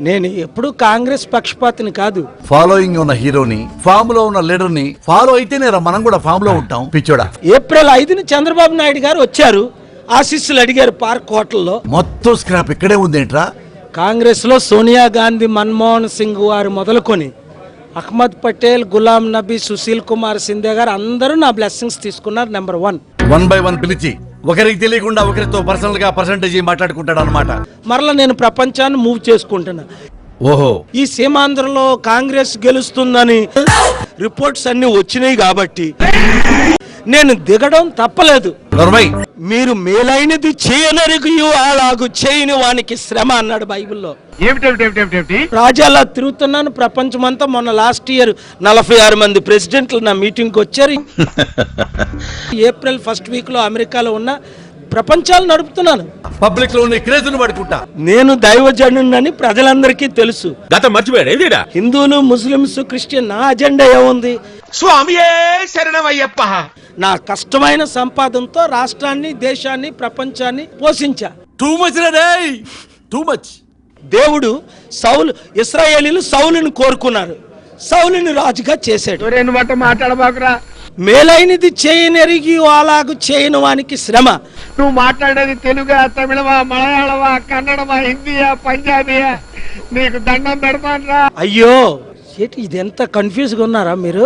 నేను ఎప్పుడు కాంగ్రెస్ పక్షపాతిని కాదు. ఫాలోయింగ్ ఉన్న హీరోని, ఫామ్ లో ఉన్న లీడర్ ని ఫాలో అయితేనే మనం కూడా ఫామ్ లో ఉంటాం. పిచ్చోడా, ఏప్రిల్ 5ని చంద్రబాబు నాయుడు గారు వచ్చారు, ఆశీస్సులు అడిగారు పార్క్ హోటల్లో. మొత్తం స్క్రాప్ ఇక్కడే ఉందేంట్రా? కాంగ్రెస్ లో సోనియా గాంధీ, మన్మోహన్ సింగ్ వారు మొదలుకొని అహ్మద్ పటేల్, గులాం నబీ, సుశీల్ కుమార్ సింధే గారు అందరూ నా బ్లెస్సింగ్స్ తీసుకున్నారు. నెంబర్ 1 by 1 పిలిచి ఒకరికి తెలియకుండా ఒకరితో పర్సనల్ గా పర్సంటేజ్ మాట్లాడుకుంటాడు అనమాట. మరలా నేను ప్రపంచాన్ని మూవ్ చేసుకుంటున్నా. ఓహో, ఈ సీమాంధ్రలో కాంగ్రెస్ గెలుస్తుందని రిపోర్ట్స్ అన్ని వచ్చినాయి కాబట్టి నేను దిగడం తప్పలేదు. మీరు మేలైనది చేయనరిగియు అలాగు చేయని వానికి శ్రమ అన్నాడు బైబిల్లో. రాజాలా తిరుగుతున్నాను ప్రపంచమంతా. మొన్న లాస్ట్ ఇయర్ 46 మంది ప్రెసిడెంట్లు నా మీటింగ్కి వచ్చారు. ఏప్రిల్ 1st వీక్ లో అమెరికాలో ఉన్న ప్రపంచాలు నడుపుతున్నాను. పబ్లిక్ లో క్రేజ్ను పడుకుంటా. నేను దైవజనుడని ప్రజలందరికీ తెలుసు. మర్చిపోయాడు. హిందువులు, ముస్లింస్, క్రిస్టియన్, నా అజెండా ఏముంది? స్వామియే శరణమయ్యప్ప. నా కష్టమైన సంపాదనతో రాష్ట్రాన్ని, దేశాన్ని, ప్రపంచాన్ని పోషించా. Too much. దేవుడు ఇశ్రాయేలీలు సౌలుని కోరుకున్నారు, సౌలుని రాజుగా చేశాడు. మాట్లాడబాకురా. మేలైనది చేయనెరిగి అలాగు చేయని వానికి శ్రమ. నువ్వు మాట్లాడేది తెలుగా, తమిళమా, మలయాళమా, కన్నడమా, హిందీయా, పంజాబీయా? నీకు దండం పెడతాను రా. అయ్యో, ఇది ఎంత కన్ఫ్యూజ్ గా ఉన్నారా మీరు?